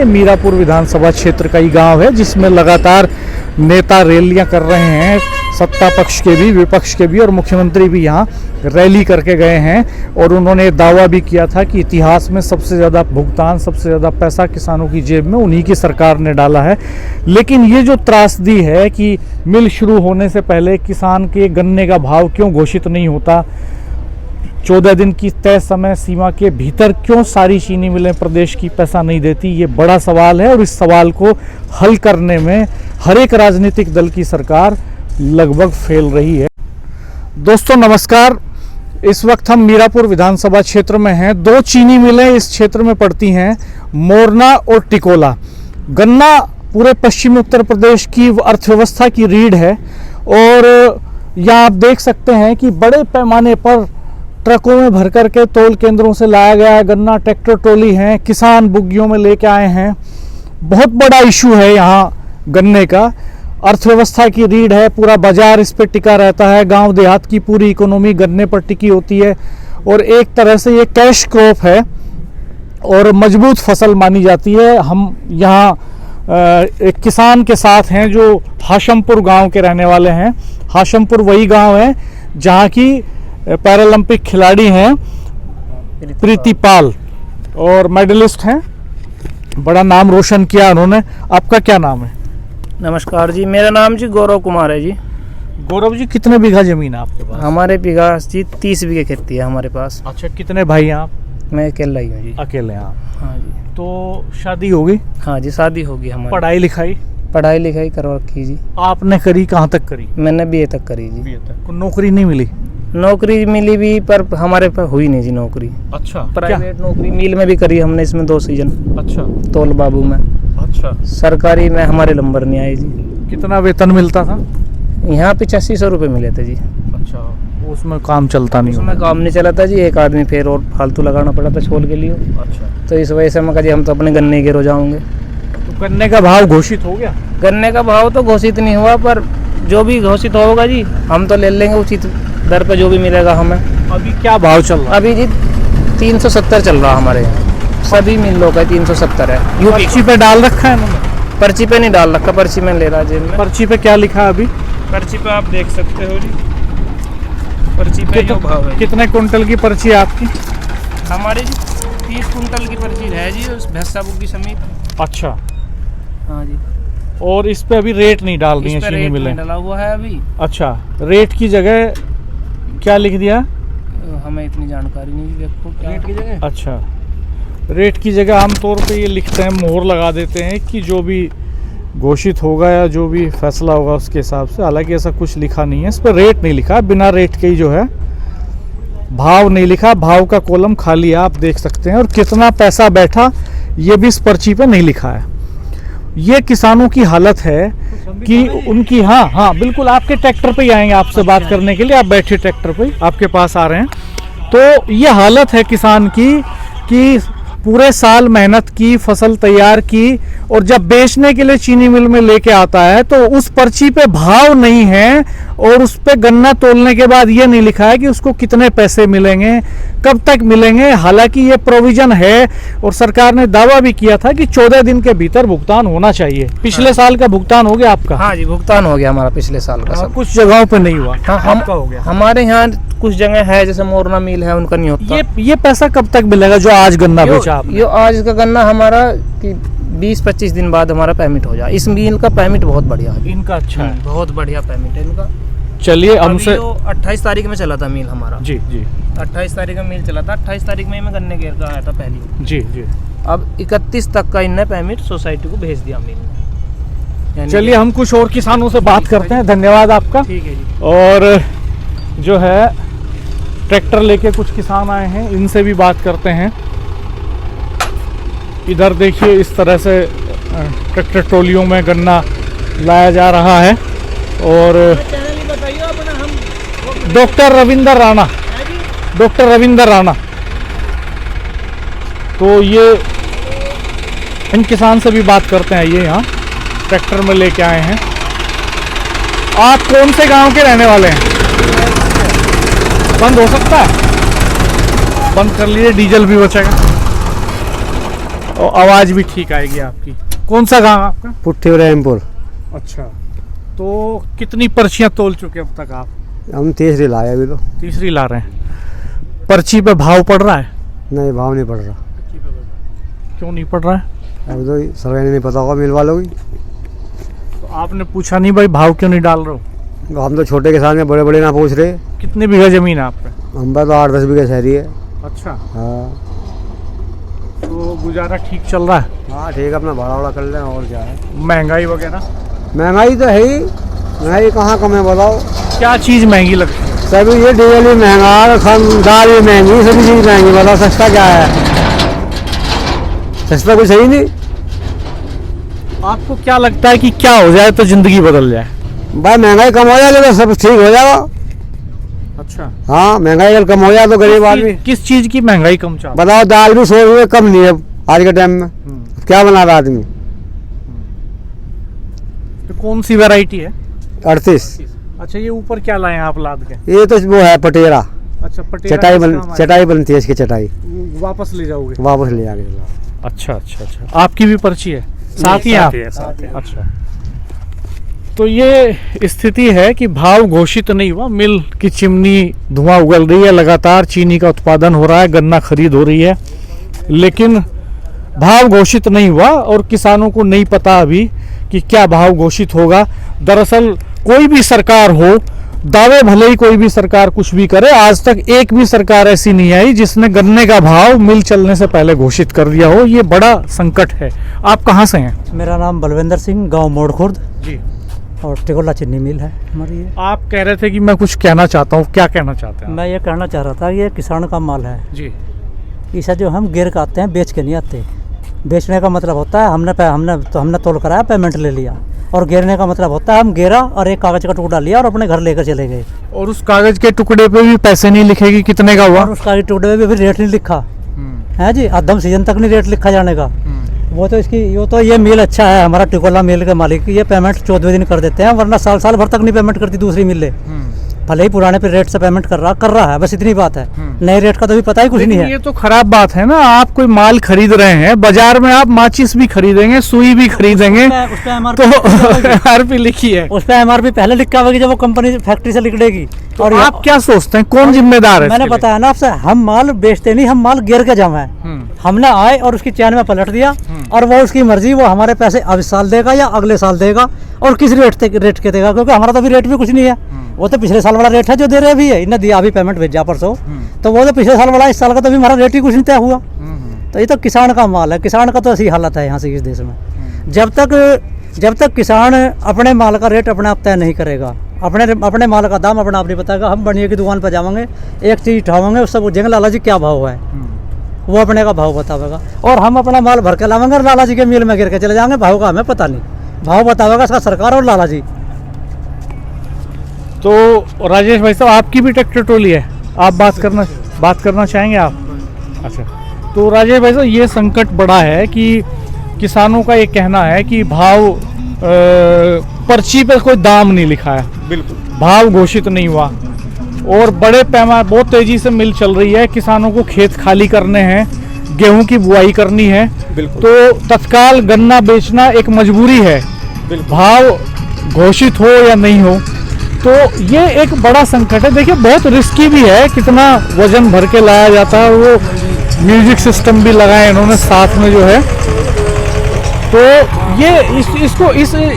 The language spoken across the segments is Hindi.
ये मीरापुर विधानसभा क्षेत्र का ही गांव है, जिसमें लगातार नेता रैलियां कर रहे हैं, सत्ता पक्ष के भी विपक्ष के भी, और मुख्यमंत्री भी यहाँ रैली करके गए हैं। और उन्होंने दावा भी किया था कि इतिहास में सबसे ज़्यादा भुगतान, सबसे ज़्यादा पैसा किसानों की जेब में उन्हीं की सरकार ने डाला है। लेकिन ये जो त्रासदी है कि मिल शुरू होने से पहले किसान के गन्ने का भाव क्यों घोषित नहीं होता, 14 दिन की तय समय सीमा के भीतर क्यों सारी चीनी मिलें प्रदेश की पैसा नहीं देती, ये बड़ा सवाल है। और इस सवाल को हल करने में हर एक राजनीतिक दल की सरकार लगभग फेल रही है। दोस्तों नमस्कार, इस वक्त हम मीरापुर विधानसभा क्षेत्र में हैं। दो चीनी मिलें इस क्षेत्र में पड़ती हैं, मोरना और टिकोला। गन्ना पूरे पश्चिमी उत्तर प्रदेश की अर्थव्यवस्था की रीढ़ है, और यहाँ आप देख सकते हैं कि बड़े पैमाने पर ट्रकों में भर करके तोल केंद्रों से लाया गया है गन्ना, ट्रैक्टर ट्रॉली हैं, किसान बुग्गियों में लेके आए हैं। बहुत बड़ा इशू है यहाँ गन्ने का, अर्थव्यवस्था की रीढ़ है, पूरा बाजार इस पे टिका रहता है, गांव देहात की पूरी इकोनॉमी गन्ने पर टिकी होती है, और एक तरह से ये कैश क्रॉप है और मजबूत फसल मानी जाती है। हम यहाँ एक किसान के साथ हैं जो हाशमपुर गांव के रहने वाले हैं। हाशमपुर वही गांव है जहाँ की पैरालंपिक खिलाड़ी हैं प्रीति पाल, और मेडलिस्ट हैं, बड़ा नाम रोशन किया उन्होंने। आपका क्या नाम है? नमस्कार जी, मेरा नाम जी गौरव कुमार है जी। गौरव जी, कितने बीघा जमीन है आपके पास? हमारे बीघा जी 30 बीघे खेती है हमारे पास। अच्छा, कितने भाई हैं आप? मैं अकेला ही हूँ जी। अकेले हैं आप? हाँ जी। तो शादी होगी? हाँ जी, शादी होगी हमारी। पढ़ाई लिखाई? पढ़ाई लिखाई करवा रखी जी। आपने करी? कहाँ तक करी? मैंने BA तक करी जी। BA तक। नौकरी नहीं मिली? नौकरी मिली भी, पर हमारे पास हुई नहीं जी नौकरी। अच्छा, प्राइवेट नौकरी मिल में भी करी हमने, इसमें 2 सीजन। अच्छा, तोल बाबू में। अच्छा। सरकारी में हमारे नंबर नहीं आए जी। कितना वेतन मिलता था? यहाँ 8500 रुपये मिले थे जी। अच्छा, उसमें काम चलता नहीं? उसमें काम नहीं चला था जी, एक आदमी फिर और फालतू लगाना पड़ा था छोल के लिए। अच्छा, तो इस वजह से मैं कहा जी हम तो अपने गन्ने के रो जाऊंगे। तो गन्ने का भाव घोषित हो गया? गन्ने का भाव तो घोषित नहीं हुआ, पर जो भी घोषित होगा जी हम तो ले लेंगे उचित दर पे जो भी मिलेगा हमें। अभी क्या भाव चल रहा है? अभी जी 370 चल रहा हमारे यहाँ, सभी मिलों का 370 है। पर्ची पे डाल रखा है इन्होंने? पर्ची पे नहीं डाल रखा, पर्ची में ले रहा जेब में। पर्ची पे क्या लिखा है अभी? पर्ची पे आप देख सकते हो जी, पर्ची पे जो भाव है। कितने कुंटल की पर्ची है आपकी? हमारी जी 30 कुंटल की पर्ची है जी, उस भैंसा बुग्गी समेत। अच्छा, हाँ जी। और इस पे अभी रेट नहीं डाल रही है चीनी मिलें? डाला हुआ है अभी। अच्छा, रेट की जगह क्या लिख दिया? हमें इतनी जानकारी नहीं, देखो क्या रेट की जगह। अच्छा, रेट की जगह आमतौर पे ये लिखते हैं, मोहर लगा देते हैं कि जो भी घोषित होगा या जो भी फैसला होगा उसके हिसाब से। हालांकि ऐसा कुछ लिखा नहीं है, इस पर रेट नहीं लिखा, बिना रेट के ही जो है भाव नहीं लिखा, भाव का कॉलम खाली है, आप देख सकते हैं। और कितना पैसा बैठा ये भी इस पर्ची पे नहीं लिखा है। ये किसानों की हालत है कि उनकी, हाँ बिल्कुल, आपके ट्रैक्टर पे ही आएंगे आपसे बात करने के लिए। आप बैठिए ट्रैक्टर पे, आपके पास आ रहे हैं। तो ये हालत है किसान की कि पूरे साल मेहनत की, फसल तैयार की, और जब बेचने के लिए चीनी मिल में लेके आता है तो उस पर्ची पे भाव नहीं है, और उस पे गन्ना तोलने के बाद ये नहीं लिखा है कि उसको कितने पैसे मिलेंगे, कब तक मिलेंगे। हालांकि ये प्रोविजन है, और सरकार ने दावा भी किया था कि 14 दिन के भीतर भुगतान होना चाहिए। पिछले साल का भुगतान हो गया आपका? हाँ जी, भुगतान हो गया हमारा पिछले साल का सब। कुछ जगहों पे नहीं हुआ। हाँ, आपका हो गया? हमारे यहाँ कुछ जगह है, जैसे मोरना मिल है, उनका नहीं होता। ये पैसा कब तक मिलेगा जो आज गन्ना बेचा आपने? ये आज का गन्ना हमारा कि 20-25 दिन बाद हमारा पेमेंट हो जाए। इस मिल का पेमेंट बहुत बढ़िया है इनका। अच्छा है, बहुत बढ़िया पेमेंट है इनका। चलिए हमसे 28 तारीख में चला था मिल हमारा। जी जी, 28 तारीख में मिल चला था। 28 तारीख में मैं गन्ने घेर का आया था पहली। जी जी। अब 31 तक का इनने पेमेंट सोसाइटी को भेज दिया मिल में। चलिए हम कुछ और किसानों से बात करते हैं। धन्यवाद आपका। ठीक है जी। और जो है ट्रैक्टर लेके कुछ किसान आए हैं, इनसे भी बात करते हैं। इधर देखिए, इस तरह से ट्रैक्टर ट्रॉलियों में गन्ना लाया जा रहा है। और डॉक्टर रविंदर राणा, डॉक्टर रविंदर राणा, तो ये इन किसान से भी बात करते हैं। ये यहाँ ट्रैक्टर में लेके आए हैं। आप कौन से गांव के रहने वाले हैं? बंद हो सकता है? बंद कर लीजिए, डीजल भी बचेगा। और आवाज़ भी ठीक आएगी आपकी। कौन सा गांव आपका? पुट्ठी रहमपुर। अच्छा, तो कितनी पर्चियाँ तोल चुके अब तक आप? हम तीसरी लाए अभी तो। तीसरी ला रहे हैं। पर्ची पे भाव पड़ रहा है? नहीं, भाव नहीं पड़ रहा। क्यों नहीं पड़ रहा है? अभी तो सरकार नहीं पता होगा मिल वालों की। तो आपने पूछा नहीं भाई भाव क्यों नहीं डाल रहे हो? हम तो छोटे किसान में, बड़े बड़े ना पूछ रहे। कितनी बीघा जमीन है आप पे? हम पर तो 8-10 बीघे शहरी है। अच्छा, हाँ तो गुजारा ठीक चल रहा है? हाँ ठीक है, अपना भाड़ा वाड़ा कर लें और क्या है। महंगाई वगैरह? महंगाई तो है ही, महंगाई कहाँ कम है बताओ। क्या चीज़ महंगी लगती है? सभी ये डीजल भी महंगा, दाल भी महंगी, सभी चीज़ महंगी। बताओ सस्ता क्या है? सस्ता कुछ है ही नहीं। आपको क्या लगता है कि क्या हो जाए तो जिंदगी बदल जाए? भाई महंगाई कम हो जाए तो सब ठीक हो जाएगा। अच्छा, हाँ, महंगाई अगर कम हो जाए तो गरीब आदमी। किस चीज़ की महंगाई कम चाहते? बताओ, दाल भी 100 रुपये कम नहीं है आज के टाइम में। क्या बना रहा आदमी? तो कौन सी वैरायटी है? 38। अच्छा, ये ऊपर क्या लाए हैं आप लाद के? ये तो वो है पटेरा। अच्छा, पटेरा चटाई किस काम आएगा? चटाई बनती है इसकी, चटाई वापस ले जाओगे? वापस ले जाके। अच्छा अच्छा अच्छा, आपकी भी पर्ची है साथ ही? आप? अच्छा, तो ये स्थिति है कि भाव घोषित नहीं हुआ, मिल की चिमनी धुआं उगल रही है, लगातार चीनी का उत्पादन हो रहा है, गन्ना खरीद हो रही है, लेकिन भाव घोषित नहीं हुआ और किसानों को नहीं पता अभी कि क्या भाव घोषित होगा। दरअसल कोई भी सरकार हो, दावे भले ही कोई भी सरकार कुछ भी करे, आज तक एक भी सरकार ऐसी नहीं आई जिसने गन्ने का भाव मिल चलने से पहले घोषित कर दिया हो। ये बड़ा संकट है। आप कहाँ से हैं? मेरा नाम बलविंदर सिंह, गांव मोड़खुर्द, जी। और टिकोला चीनी मिल है हमारी ये। आप कह रहे थे कि मैं कुछ कहना चाहता हूँ, क्या कहना चाहते हैं? मैं ये कहना चाह रहा था, ये किसान का माल है। जी। इसे जो हम गिर के आते हैं, बेच के नहीं आते। बेचने का मतलब होता है हमने तोल कराया, पेमेंट ले लिया, और गिरने का मतलब होता है हम गिरा और एक कागज का टुकड़ा लिया और अपने घर लेकर चले गए। और उस कागज के टुकड़े पे भी पैसे नहीं लिखेगी कितने का हुआ? और उस कागज टुकड़े में भी रेट नहीं लिखा है जी, आधम सीजन तक नहीं रेट लिखा जाने का। वो तो ये मिल अच्छा है, हमारा टिकोला मिल के मालिक, ये पेमेंट 14वें दिन कर देते हैं, वरना साल भर तक नहीं पेमेंट करती दूसरी मिले। भले ही पुराने पे रेट से पेमेंट कर रहा है, बस इतनी बात है। नए रेट का तो भी पता ही कुछ नहीं है। ये तो खराब बात है ना। आप कोई माल खरीद रहे हैं बाजार में, आप माचिस भी खरीदेंगे, सुई भी खरीदेंगे, तो MRP लिखी है, उस पे MRP पहले लिखा होगी जब वो कंपनी फैक्ट्री से निकलेगी। तो और आप क्या सोचते हैं कौन जिम्मेदार है? मैंने बताया ना आपसे, हम माल बेचते नहीं, हम माल गिर के जमा है। हमने आए और उसकी चैन में पलट दिया, और वो उसकी मर्जी, वो हमारे पैसे अब इस साल देगा या अगले साल देगा, और किस रेट के देगा, क्योंकि हमारा तो अभी रेट भी कुछ नहीं है। वो तो पिछले साल वाला रेट है जो दे रहे भी है, इन्हें दिया अभी पेमेंट भेजा परसों, तो वो तो पिछले साल वाला, इस साल का तो अभी हमारा रेट ही कुछ नहीं तय हुआ। तो ये तो किसान का माल है, किसान का तो ऐसी हालत है यहाँ से इस देश में। जब तक किसान अपने माल का रेट अपने आप तय नहीं करेगा, अपने माल का दाम अपने आप नहीं बताएगा, हम बनिए की दुकान पर जाएंगे, एक चीज उठावेंगे, उससे पूछेंगे लाला जी क्या भाव है, वो अपने का भाव बतावेगा, और हम अपना माल भर के लावेंगे और लाला जी के मिल में गिर के चले जाएंगे, भाव का हमें पता नहीं, भाव बतावेगा इसका सरकार और लाला जी। तो राजेश भाई साहब, आपकी भी ट्रैक्टर ट्रॉली है, आप बात करना चाहेंगे आप? अच्छा, तो राजेश भाई साहब, ये संकट बड़ा है कि किसानों का ये कहना है कि भाव पर्ची पे कोई दाम नहीं लिखा है, बिल्कुल भाव घोषित नहीं हुआ, और बड़े पैमाने बहुत तेजी से मिल चल रही है, किसानों को खेत खाली करने हैं, गेहूं की बुआई करनी है, तो तत्काल गन्ना बेचना एक मजबूरी है, भाव घोषित हो या नहीं हो। तो ये एक बड़ा संकट है। देखिए, बहुत रिस्की भी है, कितना वजन भर के लाया जाता है, वो म्यूजिक सिस्टम भी लगाए इन्होंने साथ में जो है। तो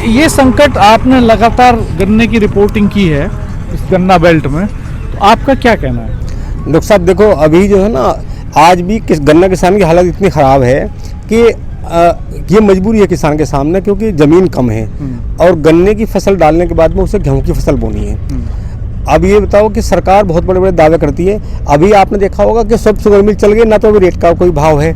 ये संकट आपने लगातार गन्ने की रिपोर्टिंग की है इस गन्ना बेल्ट में, तो आपका क्या कहना है? डॉक्टर साहब देखो, अभी जो है ना, आज भी गन्ना किसान की हालत इतनी ख़राब है कि ये मजबूरी है किसान के सामने, क्योंकि ज़मीन कम है और गन्ने की फसल डालने के बाद में उसे गेहूं की फसल बोनी है। अब ये बताओ कि सरकार बहुत बड़े बड़े दावे करती है, अभी आपने देखा होगा कि सब शुगर मिल चल गए, ना तो अभी रेट का कोई भाव है।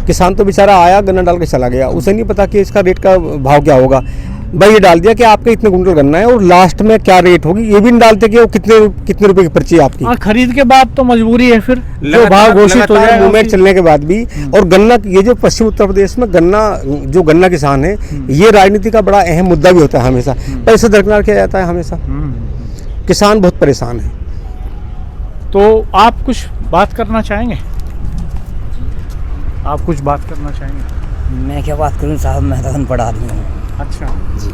किसान तो बेचारा आया, गन्ना डाल के चला गया, उसे नहीं पता कि इसका रेट का भाव क्या होगा। भाई ये डाल दिया कि आपके इतने कुंटल गन्ना है, और लास्ट में क्या रेट होगी ये भी नहीं डालते कि वो कितने रुपए की पर्ची है आपकी। खरीद के बाद तो मजबूरी है, फिर जो भाव घोषित हो जाए मूवमेंट चलने के बाद भी। और गन्ना, ये जो पश्चिम उत्तर प्रदेश में गन्ना किसान है, ये राजनीति का बड़ा अहम मुद्दा भी होता है हमेशा, पैसे दरकिनार किया जाता है हमेशा, किसान बहुत परेशान है। तो आप कुछ बात करना चाहेंगे? आप कुछ बात करना चाहेंगे? मैं क्या बात करूं साहब, मैं तो अनपढ़ आदमी हूँ अच्छा जी।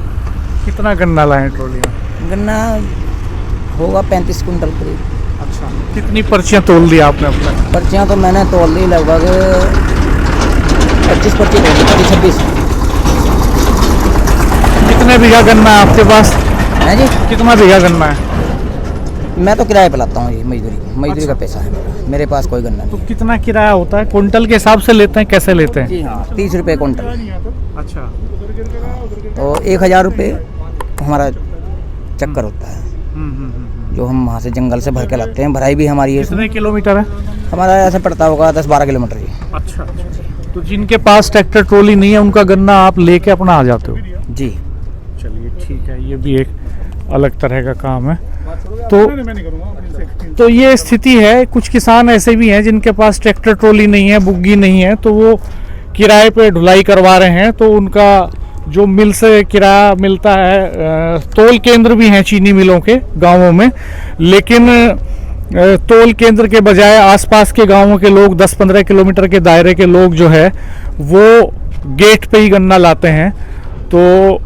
कितना गन्ना लाए ट्रॉली में? गन्ना होगा 35 कुंटल करीब। अच्छा कितनी पर्चियाँ तोल दी आपने अपने? पर्चियाँ तो मैंने तोल ली लगभग 25 पर्ची तोल दी, 26। कितने बीघा गन्ना है आपके पास? है जी, कितना बीघा गन्ना है? मैं तो किराए पे लाता हूँ ये मजदूरी का पैसा है मेरे पास कोई गन्ना तो नहीं। कितना किराया होता है? कुंटल के हिसाब से लेते हैं, कैसे लेते हैं? जी हाँ, 30 रुपये कुंटल। अच्छा तो 1000 रुपये हमारा चक्कर होता है, जो हम वहाँ से जंगल से भर के लाते हैं। भराई भी हमारी है। कितने किलोमीटर है? हमारा ऐसा पड़ता होगा 10-12 किलोमीटर जी। अच्छा तो जिनके पास ट्रैक्टर ट्रॉली नहीं है उनका गन्ना आप लेके अपना आ जाते हो? जी चलिए ठीक है, ये भी एक अलग तरह का काम है। तो ये स्थिति है। कुछ किसान ऐसे भी हैं जिनके पास ट्रैक्टर ट्रॉली नहीं है, बुग्गी नहीं है, तो वो किराए पे ढुलाई करवा रहे हैं। तो उनका जो मिल से किराया मिलता है, तोल केंद्र भी हैं चीनी मिलों के गांवों में, लेकिन तोल केंद्र के बजाय आसपास के गांवों के लोग 10-15 किलोमीटर के दायरे के लोग जो है वो गेट पे ही गन्ना लाते हैं। तो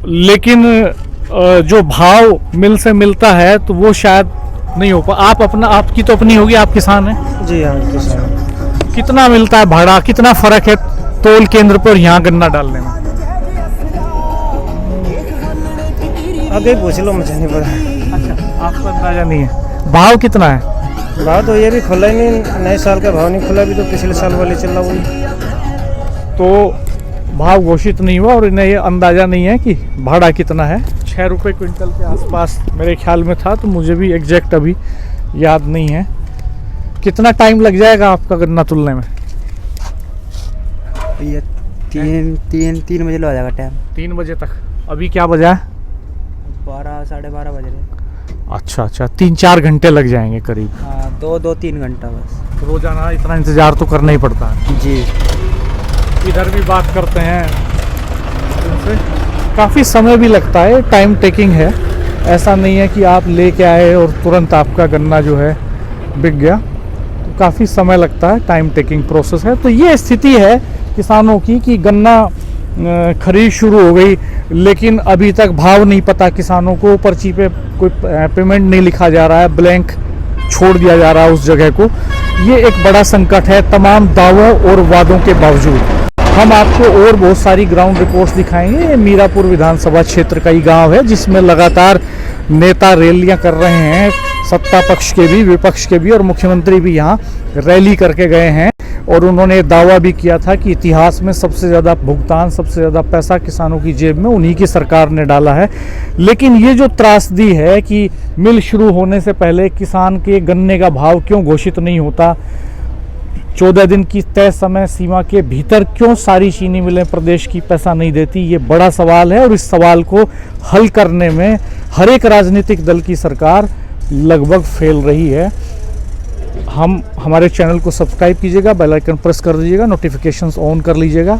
लेकिन जो भाव मिल से मिलता है तो वो शायद नहीं हो आप अपना, आपकी तो अपनी होगी, आप किसान हैं? जी हाँ किसान। कितना मिलता है भाड़ा, कितना फर्क है तोल केंद्र पर यहाँ गन्ना डालने में? आगे पूछ लो, मुझे नहीं पता। अच्छा आपको अंदाजा नहीं है? भाव कितना है? भाव तो ये भी खुला ही नहीं, नए साल का भाव नहीं खुला भी, तो पिछले साल वाले चल रहा वही। तो भाव घोषित नहीं हुआ और इन्हें ये अंदाज़ा नहीं है कि भाड़ा कितना है। 6 रुपये क्विंटल के आसपास मेरे ख्याल में था, तो मुझे भी एग्जैक्ट अभी याद नहीं है। कितना टाइम लग जाएगा आपका गन्ना तुलने में? ये 3 बजे लो आ जाएगा टाइम। 3 बजे तक। अभी क्या बजा है? 12 साढ़े 12 बज रहे। अच्छा 3-4 घंटे लग जाएंगे करीब। हाँ 2-3 घंटा बस। रोजाना इतना इंतज़ार तो करना ही पड़ता है जी। इधर भी बात करते हैं उनसे। काफ़ी समय भी लगता है, टाइम टेकिंग है। ऐसा नहीं है कि आप लेके आए और तुरंत आपका गन्ना जो है बिक गया। तो काफ़ी समय लगता है, टाइम टेकिंग प्रोसेस है। तो ये स्थिति है किसानों की कि गन्ना खरीद शुरू हो गई, लेकिन अभी तक भाव नहीं पता किसानों को। पर्ची पे कोई पेमेंट नहीं लिखा जा रहा है, ब्लैंक छोड़ दिया जा रहा है उस जगह को। ये एक बड़ा संकट है तमाम दावों और वादों के बावजूद। हम आपको और बहुत सारी ग्राउंड रिपोर्ट्स दिखाएंगे। ये मीरापुर विधानसभा क्षेत्र का ही गांव है जिसमें लगातार नेता रैलियां कर रहे हैं, सत्ता पक्ष के भी विपक्ष के भी, और मुख्यमंत्री भी यहाँ रैली करके गए हैं। और उन्होंने दावा भी किया था कि इतिहास में सबसे ज़्यादा भुगतान, सबसे ज़्यादा पैसा किसानों की जेब में उन्हीं की सरकार ने डाला है। लेकिन ये जो त्रासदी है कि मिल शुरू होने से पहले किसान के गन्ने का भाव क्यों घोषित नहीं होता, 14 दिन की तय समय सीमा के भीतर क्यों सारी चीनी मिलें प्रदेश की पैसा नहीं देती, ये बड़ा सवाल है। और इस सवाल को हल करने में हर एक राजनीतिक दल की सरकार लगभग फेल रही है। हमारे चैनल को सब्सक्राइब कीजिएगा, बेल आइकन प्रेस कर दीजिएगा, नोटिफिकेशंस ऑन कर लीजिएगा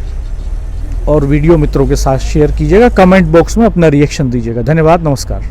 और वीडियो मित्रों के साथ शेयर कीजिएगा। कमेंट बॉक्स में अपना रिएक्शन दीजिएगा। धन्यवाद, नमस्कार।